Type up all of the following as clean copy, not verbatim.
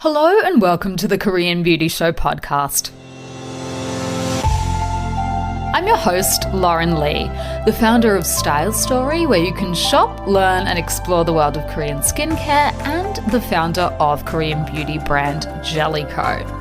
Hello and welcome to the Korean Beauty Show podcast. I'm your host, Lauren Lee, the founder of Style Story, where you can shop, learn and explore the world of Korean skincare, and the founder of Korean beauty brand Jelly Koat.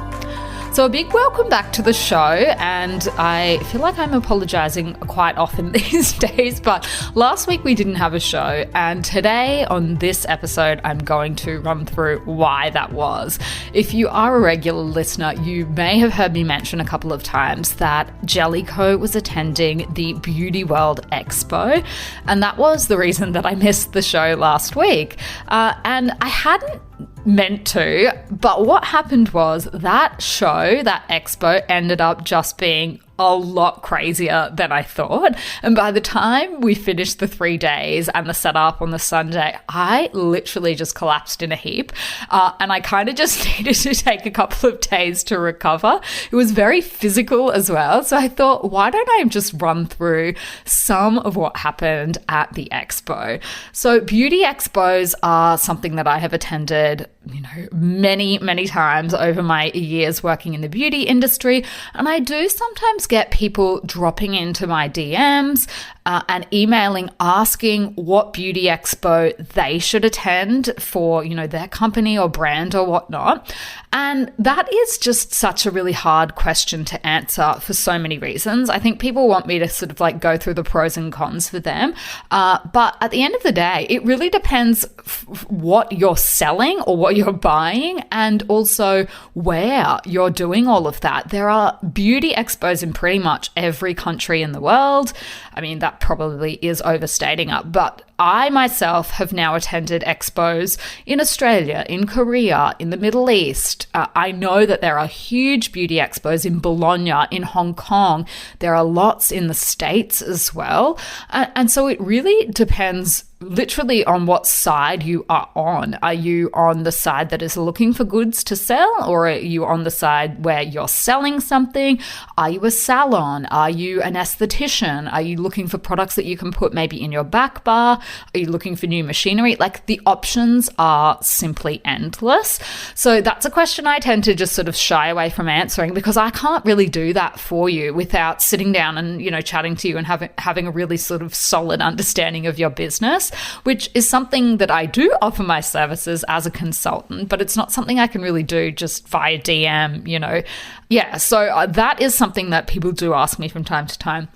So a big welcome back to the show, and I feel like I'm apologising quite often these days, but last week we didn't have a show, and today on this episode I'm going to run through why that was. If you are a regular listener, you may have heard me mention a couple of times that Jelly Koat was attending the BeautyWorld Expo, and that was the reason that I missed the show last week. And I hadn't meant to, but what happened was that show, that expo, ended up just being a lot crazier than I thought. And by the time we finished the 3 days and the setup on the Sunday, I literally just collapsed in a heap. And I kind of just needed to take a couple of days to recover. It was very physical as well. So I thought, why don't I just run through some of what happened at the expo? So beauty expos are something that I have attended, many, many times over my years working in the beauty industry. And I do sometimes get people dropping into my DMs and emailing asking what beauty expo they should attend for, their company or brand or whatnot. And that is just such a really hard question to answer for so many reasons. I think people want me to sort of go through the pros and cons for them. But at the end of the day, it really depends what you're selling or what you're buying, and also where you're doing all of that. There are beauty expos in pretty much every country in the world. I mean, that probably is overstating it, but I myself have now attended expos in Australia, in Korea, in the Middle East. I know that there are huge beauty expos in Bologna, in Hong Kong. There are lots in the States as well. And so it really depends literally on what side you are on. Are you on the side that is looking for goods to sell, or are you on the side where you're selling something? Are you a salon? Are you an esthetician? Are you looking for products that you can put maybe in your back bar? Are you looking for new machinery? The options are simply endless. So that's a question I tend to just sort of shy away from answering, because I can't really do that for you without sitting down and, chatting to you and having a really sort of solid understanding of your business, which is something that I do offer my services as a consultant, but it's not something I can really do just via DM, Yeah, so that is something that people do ask me from time to time.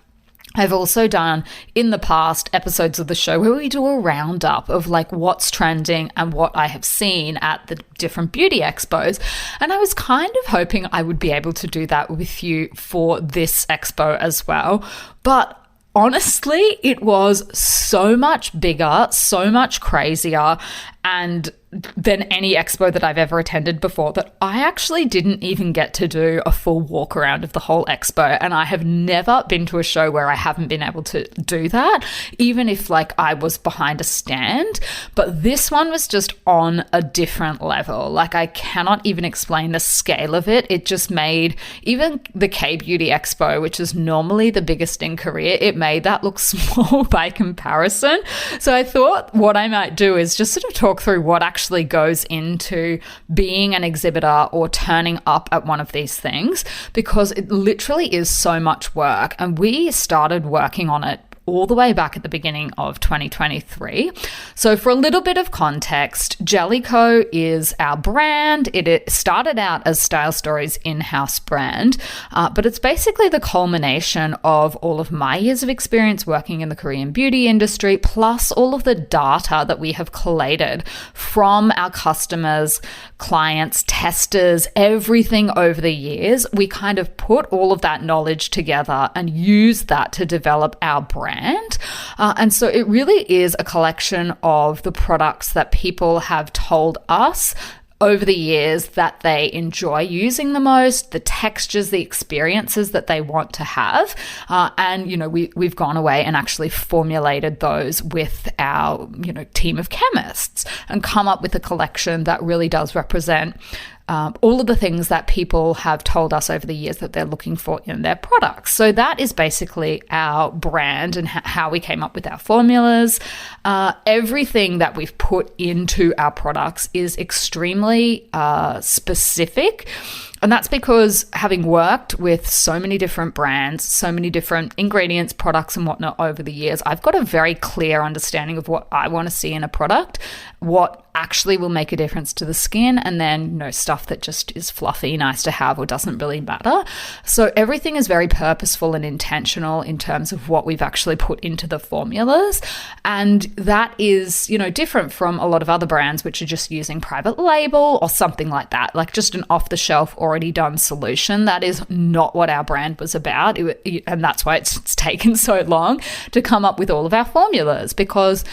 I've also done in the past episodes of the show where we do a roundup of what's trending and what I have seen at the different beauty expos. And I was kind of hoping I would be able to do that with you for this expo as well. But honestly, it was so much bigger, so much crazier, and than any expo that I've ever attended before, that I actually didn't even get to do a full walk around of the whole expo. And I have never been to a show where I haven't been able to do that, even if I was behind a stand. But this one was just on a different level. I cannot even explain the scale of it. It just made even the K-Beauty Expo, which is normally the biggest in Korea, it made that look small by comparison. So I thought what I might do is just sort of talk through what actually goes into being an exhibitor or turning up at one of these things, because it literally is so much work. And we started working on it all the way back at the beginning of 2023. So for a little bit of context, Jelly Koat is our brand. It started out as Style Story's in-house brand, but it's basically the culmination of all of my years of experience working in the Korean beauty industry, plus all of the data that we have collated from our customers, clients, testers, everything over the years. We kind of put all of that knowledge together and use that to develop our brand. And so it really is a collection of the products that people have told us over the years that they enjoy using the most, the textures, the experiences that they want to have. And, we've gone away and actually formulated those with our, team of chemists and come up with a collection that really does represent all of the things that people have told us over the years that they're looking for in their products. So that is basically our brand and how we came up with our formulas. Everything that we've put into our products is extremely specific. And that's because having worked with so many different brands, so many different ingredients, products and whatnot over the years, I've got a very clear understanding of what I want to see in a product, what actually will make a difference to the skin, and then stuff that just is fluffy, nice to have, or doesn't really matter. So everything is very purposeful and intentional in terms of what we've actually put into the formulas. And that is, different from a lot of other brands which are just using private label or something like that, like just an off-the-shelf already done solution. That is not what our brand was about. And that's why it's taken so long to come up with all of our formulas, because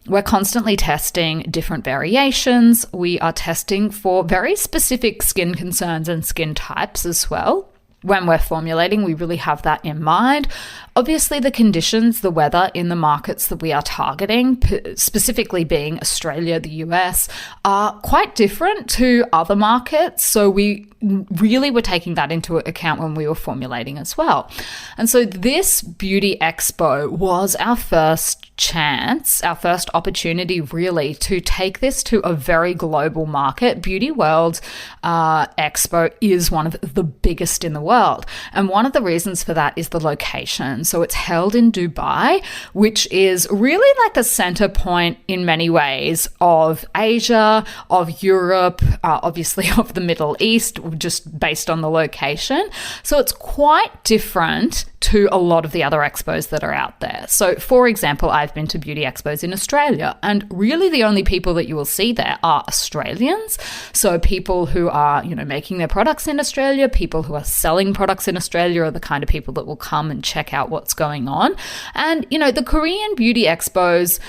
we're constantly testing different variations. We are testing for very specific skin concerns and skin types as well. When we're formulating, we really have that in mind. Obviously, the conditions, the weather in the markets that we are targeting, specifically being Australia, the US, are quite different to other markets. So we really were taking that into account when we were formulating as well. And so this Beauty Expo was our first chance, our first opportunity really to take this to a very global market. BeautyWorld Expo is one of the biggest in the world. And one of the reasons for that is the location. So it's held in Dubai, which is really like the center point in many ways of Asia, of Europe, obviously of the Middle East, just based on the location. So it's quite different to a lot of the other expos that are out there. So for example, I've been to beauty expos in Australia, and really the only people that you will see there are Australians. So people who are, making their products in Australia, people who are selling products in Australia are the kind of people that will come and check out what's going on. And, the Korean beauty expos,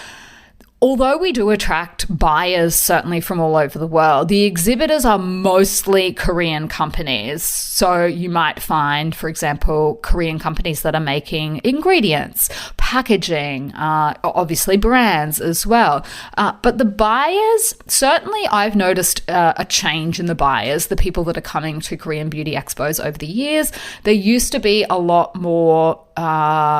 although we do attract buyers certainly from all over the world, the exhibitors are mostly Korean companies. So you might find, for example, Korean companies that are making ingredients, packaging, obviously brands as well. But the buyers, certainly I've noticed a change in the buyers, the people that are coming to Korean beauty expos over the years. There used to be a lot more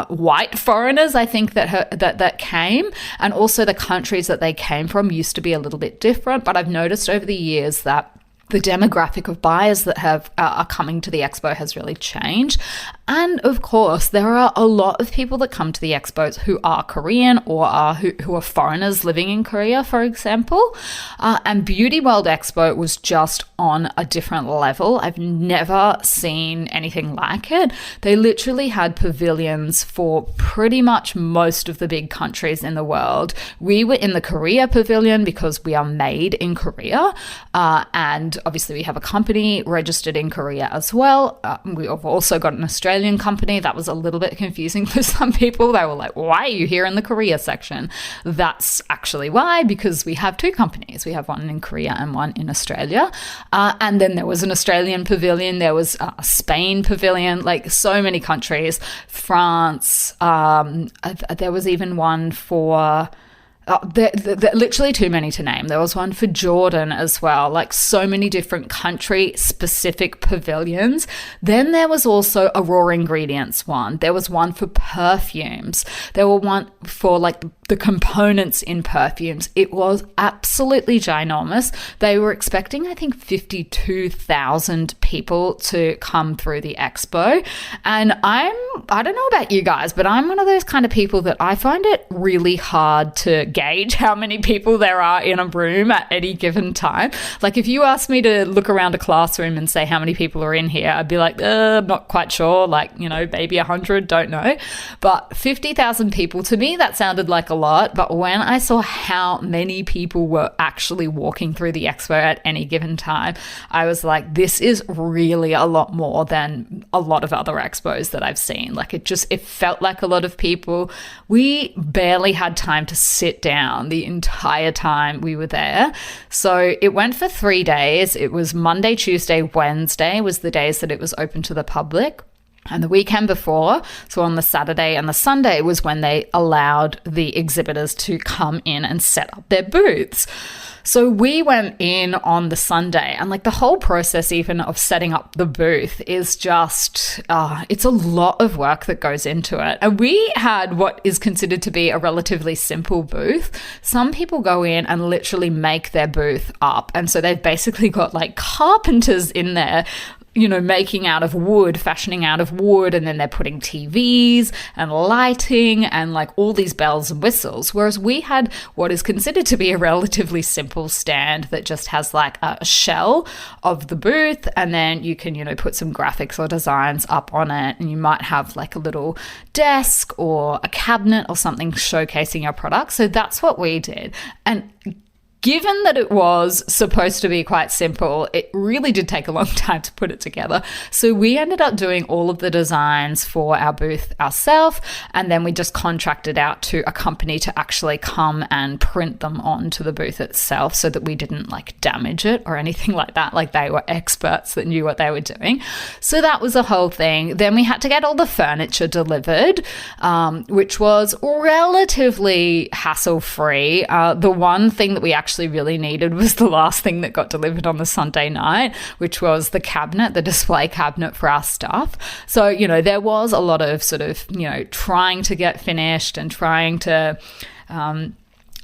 white foreigners, I think, that came, and also the countries that they came from used to be a little bit different. But I've noticed over the years that the demographic of buyers that are coming to the expo has really changed. And of course, there are a lot of people that come to the expos who are Korean or who are foreigners living in Korea, for example. And Beauty World Expo was just on a different level. I've never seen anything like it. They literally had pavilions for pretty much most of the big countries in the world. We were in the Korea pavilion because we are made in Korea. And obviously we have a company registered in Korea as well. We have also got an Australian company. That was a little bit confusing for some people. They were like, why are you here in the Korea section? That's actually why, because we have two companies. We have one in Korea and one in Australia. And then there was an Australian pavilion. There was a Spain pavilion, like so many countries. France. There was even one for... They're literally too many to name. There was one for Jordan as well, like so many different country-specific pavilions. Then there was also a raw ingredients one. There was one for perfumes. There were one for like the components in perfumes. It was absolutely ginormous. They were expecting, I think, 52,000 people to come through the expo. And I don't know about you guys, but I'm one of those kind of people that I find it really hard to gauge how many people there are in a room at any given time. Like if you asked me to look around a classroom and say how many people are in here, I'd be like, I'm not quite sure, like, maybe 100, don't know. But 50,000 people, to me, that sounded like a lot. But when I saw how many people were actually walking through the expo at any given time, I was like, this is really a lot more than a lot of other expos that I've seen. Like it felt like a lot of people. We barely had time to sit down the entire time we were there. So it went for 3 days. It was Monday, Tuesday, Wednesday was the days that it was open to the public. And the weekend before, so on the Saturday and the Sunday, was when they allowed the exhibitors to come in and set up their booths. So we went in on the Sunday, and like the whole process even of setting up the booth is just, it's a lot of work that goes into it. And we had what is considered to be a relatively simple booth. Some people go in and literally make their booth up. And so they've basically got like carpenters in there, you know, making out of wood, fashioning out of wood, and then they're putting TVs and lighting and like all these bells and whistles. Whereas we had what is considered to be a relatively simple stand that just has like a shell of the booth, and then you can, you know, put some graphics or designs up on it, and you might have like a little desk or a cabinet or something showcasing your product. So that's what we did. And given that it was supposed to be quite simple, it really did take a long time to put it together. So we ended up doing all of the designs for our booth ourselves, and then we just contracted out to a company to actually come and print them onto the booth itself so that we didn't like damage it or anything like that. Like they were experts that knew what they were doing. So that was a whole thing. Then we had to get all the furniture delivered, which was relatively hassle-free. The one thing that we actually really needed was the last thing that got delivered on the Sunday night, which was the cabinet, the display cabinet for our stuff. So, you know, there was a lot of sort of, you know, trying to get finished and trying to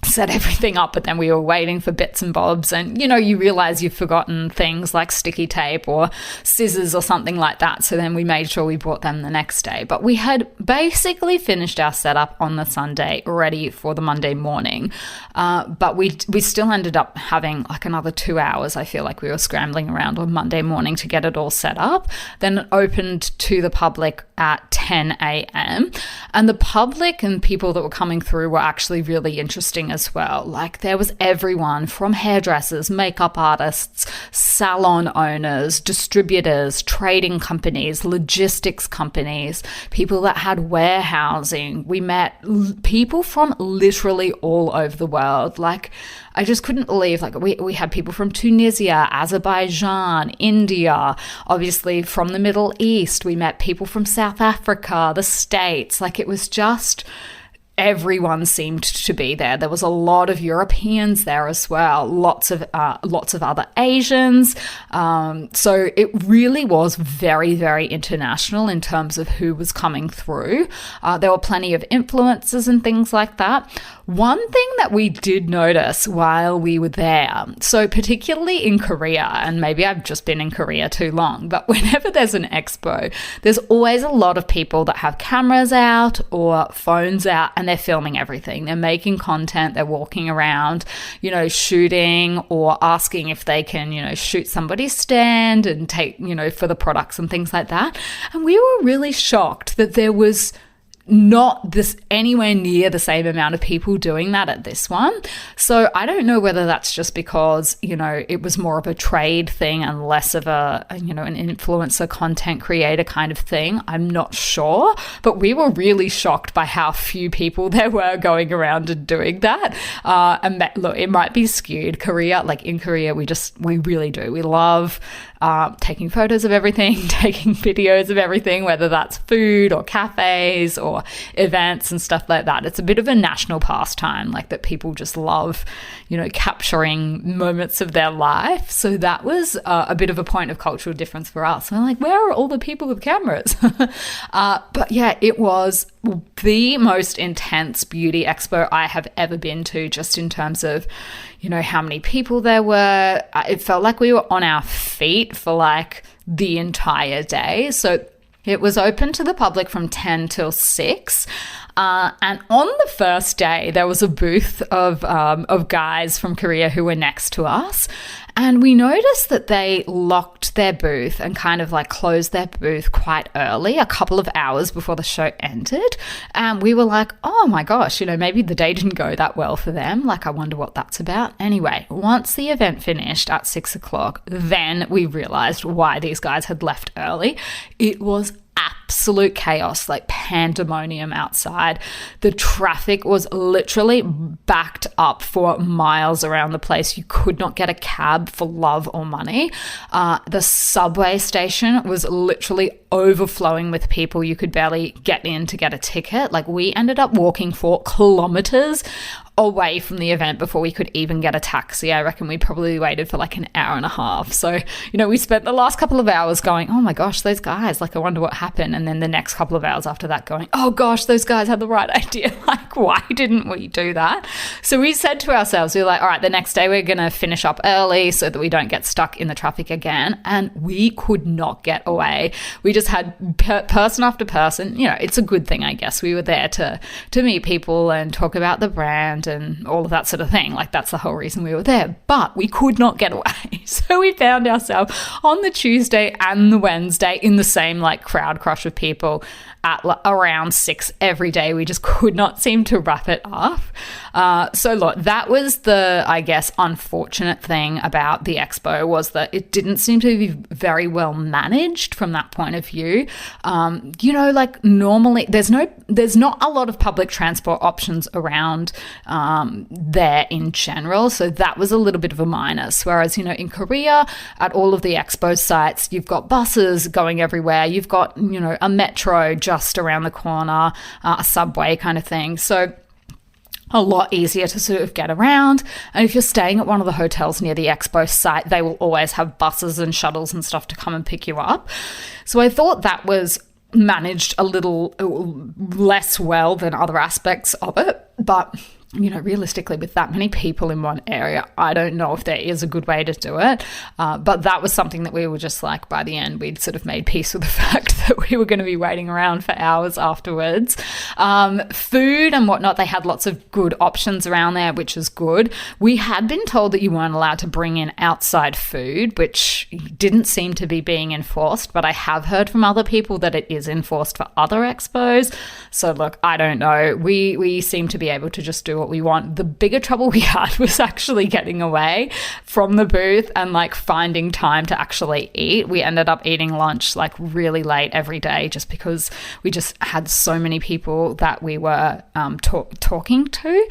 set everything up, but then we were waiting for bits and bobs, and you know, you realize you've forgotten things like sticky tape or scissors or something like that, so then we made sure we brought them the next day. But we had basically finished our setup on the Sunday, ready for the Monday morning, but we still ended up having like another 2 hours. I feel like we were scrambling around on Monday morning to get it all set up. Then it opened to the public at 10 a.m. and the public and people that were coming through were actually really interesting as well. Like there was everyone from hairdressers, makeup artists, salon owners, distributors, trading companies, logistics companies, people that had warehousing. We met people from literally all over the world. Like I just couldn't believe, like we had people from Tunisia, Azerbaijan, India, obviously from the Middle East. We met people from South Africa, the States. Like it was just, everyone seemed to be there. There was a lot of Europeans there as well, lots of other Asians. So it really was very, very international in terms of who was coming through. There were plenty of influencers and things like that. One thing that we did notice while we were there, so particularly in Korea, and maybe I've just been in Korea too long, but whenever there's an expo, there's always a lot of people that have cameras out or phones out, and they're filming everything. They're making content, they're walking around, you know, shooting or asking if they can, you know, shoot somebody's stand and take, you know, for the products and things like that. And we were really shocked that there was not this anywhere near the same amount of people doing that at this one. So I don't know whether that's just because, you know, it was more of a trade thing and less of a, you know, an influencer content creator kind of thing. I'm not sure, but we were really shocked by how few people there were going around and doing that. And look, it might be skewed. Korea, like in Korea, we really do. We love taking photos of everything, taking videos of everything, whether that's food or cafes or events and stuff like that. It's a bit of a national pastime, like that people just love, you know, capturing moments of their life. So that was a bit of a point of cultural difference for us. And we're like, where are all the people with cameras? But yeah, it was the most intense beauty expo I have ever been to, just in terms of, you know, how many people there were. It felt like we were on our feet for like the entire day. So it was open to the public from 10 till 6. And on the first day, there was a booth of guys from Korea who were next to us. And we noticed that they locked their booth and kind of like closed their booth quite early, a couple of hours before the show ended. And we were like, oh my gosh, you know, maybe the day didn't go that well for them. Like, I wonder what that's about. Anyway, once the event finished at 6 o'clock, then we realized why these guys had left early. It was absolute chaos, like pandemonium outside. The traffic was literally backed up for miles around the place. You could not get a cab for love or money. The subway station was literally overflowing with people. You could barely get in to get a ticket. Like, we ended up walking 4 kilometers away from the event before we could even get a taxi. I reckon we probably waited for like an hour and a half. So, we spent the last couple of hours going, oh my gosh, those guys, like, I wonder what happened. And then the next couple of hours after that going, oh gosh, those guys had the right idea. Like, why didn't we do that? So we said to ourselves, we were like, all right, the next day we're going to finish up early so that we don't get stuck in the traffic again. And we could not get away. We just had person after person. It's a good thing, I guess. We were there to meet people and talk about the brand and all of that sort of thing. Like, that's the whole reason we were there. But we could not get away. So we found ourselves on the Tuesday and the Wednesday in the same like crowd crush of people at around 6 every day. We just could not seem to wrap it up. So look, that was the, I guess, unfortunate thing about the expo, was that it didn't seem to be very well managed from that point of view. Like, normally there's not a lot of public transport options around there in general. So that was a little bit of a minus. Whereas, in Korea, at all of the expo sites, you've got buses going everywhere. You've got, a metro just around the corner, a subway kind of thing. So a lot easier to sort of get around. And if you're staying at one of the hotels near the expo site, they will always have buses and shuttles and stuff to come and pick you up. So I thought that was managed a little less well than other aspects of it. But realistically, with that many people in one area, I don't know if there is a good way to do it. But that was something that we were just like, by the end, we'd sort of made peace with the fact that we were going to be waiting around for hours afterwards. Food and whatnot, they had lots of good options around there, which is good. We had been told that you weren't allowed to bring in outside food, which didn't seem to be being enforced, but I have heard from other people that it is enforced for other expos. So look, I don't know. We seem to be able to just do what we want. The bigger trouble we had was actually getting away from the booth and like finding time to actually eat. We ended up eating lunch like really late every day just because we just had so many people that we were talking to.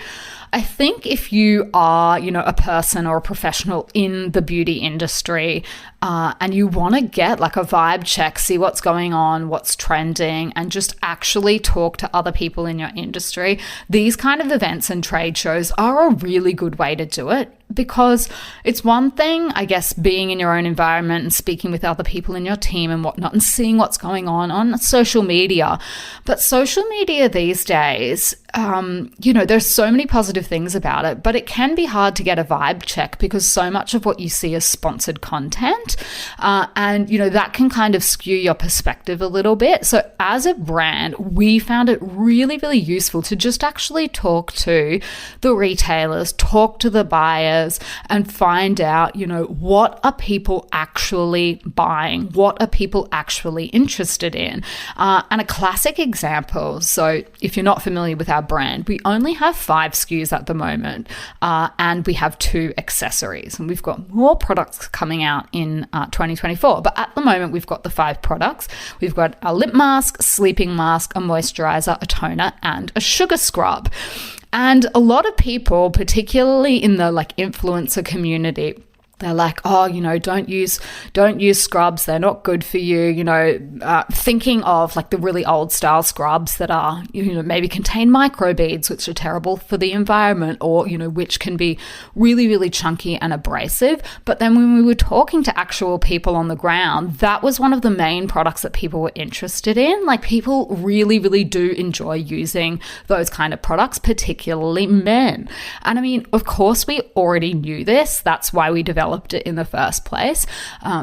I think if you are, a person or a professional in the beauty industry and you want to get like a vibe check, see what's going on, what's trending, and just actually talk to other people in your industry, these kind of events and trade shows are a really good way to do it. Because it's one thing, I guess, being in your own environment and speaking with other people in your team and whatnot and seeing what's going on social media. But social media these days, there's so many positive things about it, but it can be hard to get a vibe check because so much of what you see is sponsored content. And that can kind of skew your perspective a little bit. So as a brand, we found it really, really useful to just actually talk to the retailers, talk to the buyers, and find out, what are people actually buying? What are people actually interested in? And a classic example, so if you're not familiar with our brand, we only have 5 SKUs at the moment, and we have 2 accessories, and we've got more products coming out in 2024. But at the moment, we've got the 5 products. We've got a lip mask, sleeping mask, a moisturizer, a toner, and a sugar scrub. And a lot of people, particularly in the like influencer community, they're like, oh, don't use scrubs. They're not good for you. Thinking of like the really old style scrubs that are, maybe contain microbeads, which are terrible for the environment, or, which can be really, really chunky and abrasive. But then when we were talking to actual people on the ground, that was one of the main products that people were interested in. Like, people really, really do enjoy using those kind of products, particularly men. And I mean, of course, we already knew this. That's why we developed it in the first place,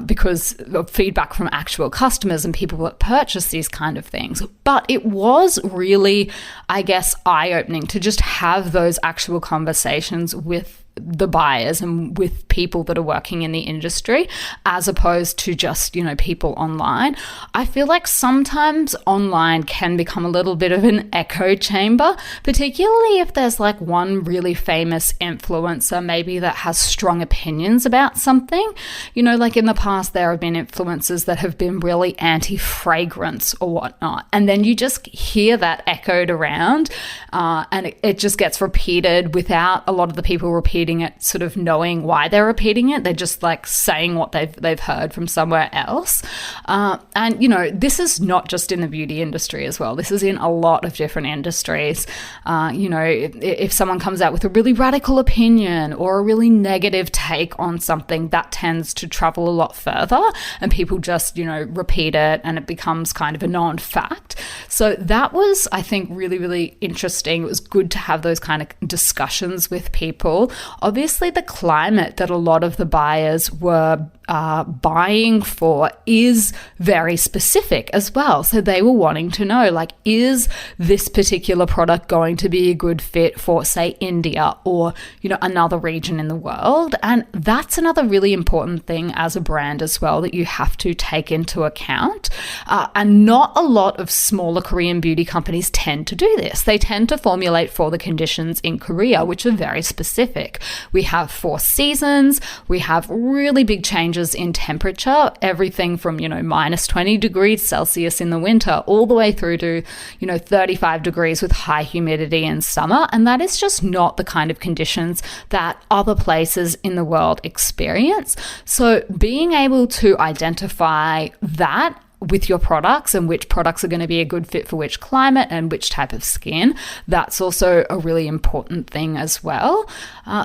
because of feedback from actual customers and people that purchase these kind of things. But it was really, I guess, eye-opening to just have those actual conversations with the buyers and with people that are working in the industry, as opposed to just, people online. I feel like sometimes online can become a little bit of an echo chamber, particularly if there's like one really famous influencer maybe that has strong opinions about something. Like in the past, there have been influencers that have been really anti-fragrance or whatnot. And then you just hear that echoed around and it just gets repeated without a lot of the people repeating it sort of knowing why they're repeating it. They're just like saying what they've heard from somewhere else. And this is not just in the beauty industry as well. This is in a lot of different industries. If someone comes out with a really radical opinion or a really negative take on something, that tends to travel a lot further and people just, repeat it and it becomes kind of a known fact. So that was, I think, really, really interesting. It was good to have those kind of discussions with people. Obviously, the climate that a lot of the buyers were buying for is very specific as well. So they were wanting to know, like, is this particular product going to be a good fit for, say, India or, another region in the world? And that's another really important thing as a brand as well that you have to take into account. And not a lot of smaller Korean beauty companies tend to do this. They tend to formulate for the conditions in Korea, which are very specific. We have 4 seasons. We have really big changes in temperature, everything from, minus 20 degrees Celsius in the winter all the way through to, 35 degrees with high humidity in summer. And that is just not the kind of conditions that other places in the world experience. So being able to identify that with your products and which products are going to be a good fit for which climate and which type of skin, that's also a really important thing as well.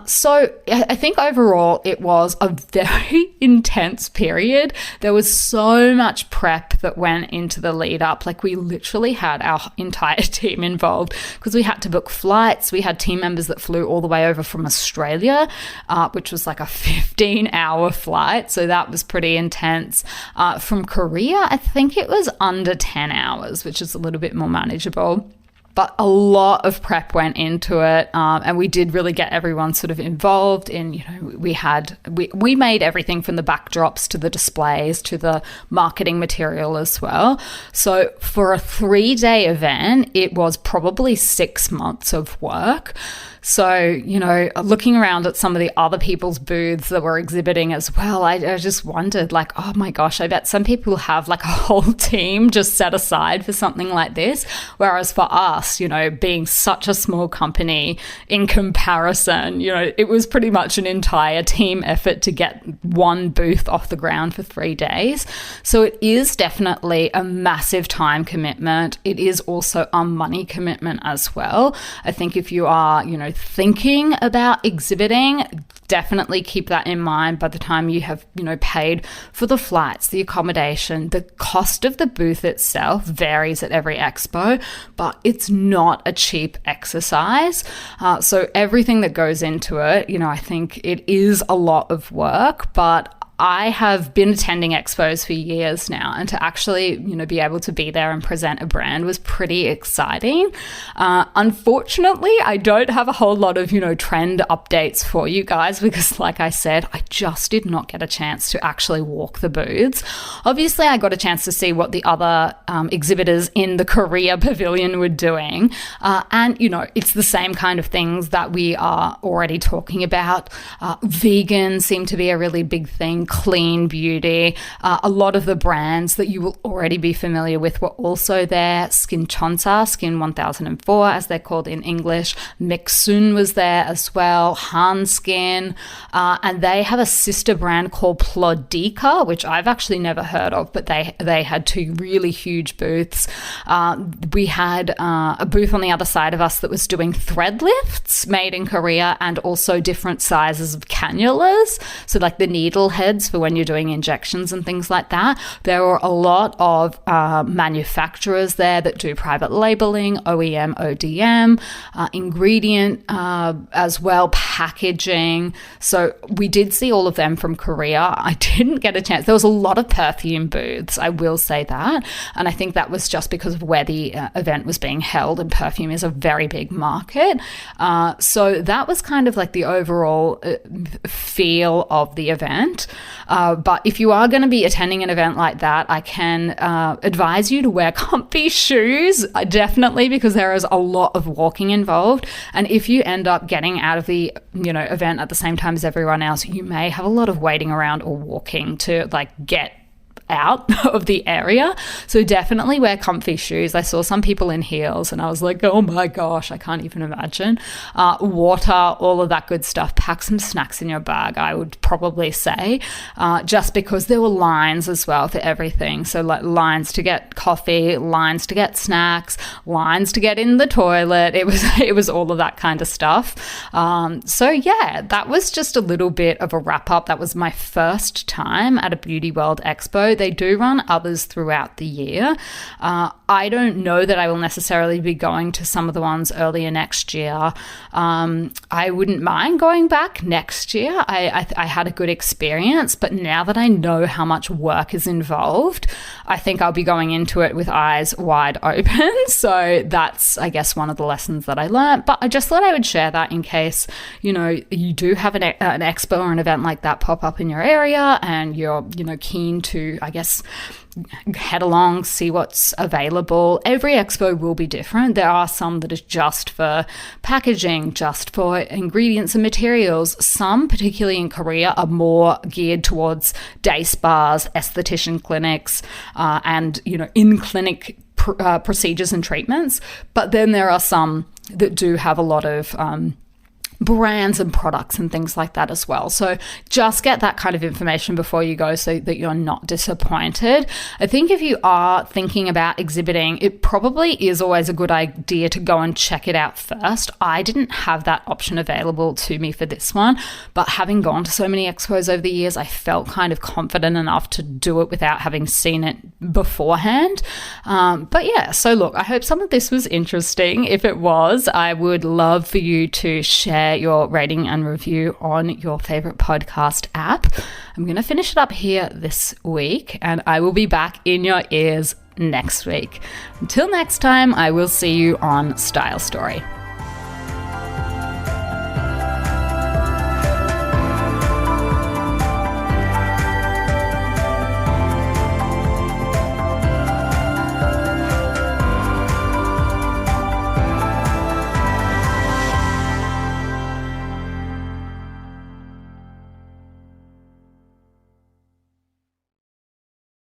So I think overall it was a very intense period. There was so much prep that went into the lead up. Like we literally had our entire team involved because we had to book flights. We had team members that flew all the way over from Australia, which was like a 15-hour flight. So that was pretty intense. From Korea, I think it was under 10 hours, which is a little bit more manageable. But a lot of prep went into it, and we did really get everyone sort of involved in, we made everything from the backdrops to the displays to the marketing material as well. So for a 3-day event, it was probably 6 months of work. So, looking around at some of the other people's booths that were exhibiting as well, I just wondered, like, oh my gosh, I bet some people have like a whole team just set aside for something like this. Whereas for us, being such a small company in comparison, it was pretty much an entire team effort to get one booth off the ground for 3 days. So it is definitely a massive time commitment. It is also a money commitment as well. I think if you are, thinking about exhibiting, definitely keep that in mind by the time you have, paid for the flights, the accommodation. The cost of the booth itself varies at every expo, but it's not a cheap exercise. So everything that goes into it, I think it is a lot of work, but I have been attending expos for years now, and to actually, be able to be there and present a brand was pretty exciting. Unfortunately, I don't have a whole lot of, trend updates for you guys because, like I said, I just did not get a chance to actually walk the booths. Obviously, I got a chance to see what the other exhibitors in the Korea pavilion were doing. And, it's the same kind of things that we are already talking about. Vegan seemed to be a really big thing. Clean beauty. A lot of the brands that you will already be familiar with were also there. Skin Chonsa, Skin 1004 as they're called in English. Mixun was there as well. Han Skin. And they have a sister brand called Plodica, which I've actually never heard of, but they had 2 really huge booths. We had a booth on the other side of us that was doing thread lifts made in Korea and also different sizes of cannulas. So like the needle heads for when you're doing injections and things like that. There were a lot of manufacturers there that do private labeling, OEM, ODM, ingredient as well, packaging. So we did see all of them from Korea. I didn't get a chance. There was a lot of perfume booths. I will say that. And I think that was just because of where the event was being held, and perfume is a very big market. So that was kind of like the overall feel of the event. But if you are going to be attending an event like that, I can advise you to wear comfy shoes, definitely, because there is a lot of walking involved. And if you end up getting out of the event at the same time as everyone else, you may have a lot of waiting around or walking to like get out of the area. So definitely wear comfy shoes. I saw some people in heels and I was like, oh my gosh, I can't even imagine. Water, all of that good stuff. Pack some snacks in your bag, I would probably say, just because there were lines as well for everything. So like lines to get coffee, lines to get snacks, lines to get in the toilet. It was all of that kind of stuff. So yeah, that was just a little bit of a wrap up. That was my first time at a Beauty World Expo. They do run others throughout the year. I don't know that I will necessarily be going to some of the ones earlier next year. I wouldn't mind going back next year. I had a good experience, but now that I know how much work is involved, I think I'll be going into it with eyes wide open. So that's, I guess, one of the lessons that I learned. But I just thought I would share that in case, you do have an expo or an event like that pop up in your area and you're, keen to, I guess, head along, see what's available. Every expo will be different. There are some that are just for packaging, just for ingredients and materials. Some, particularly in Korea, are more geared towards day spas, esthetician clinics, and, in-clinic procedures and treatments. But then there are some that do have a lot of brands and products and things like that as well. So just get that kind of information before you go so that you're not disappointed. I think if you are thinking about exhibiting, it probably is always a good idea to go and check it out first. I didn't have that option available to me for this one, but having gone to so many expos over the years, I felt kind of confident enough to do it without having seen it beforehand. But yeah, so look, I hope some of this was interesting. If it was, I would love for you to share your rating and review on your favorite podcast app. I'm going to finish it up here this week, and I will be back in your ears next week. Until next time, I will see you on Style Story.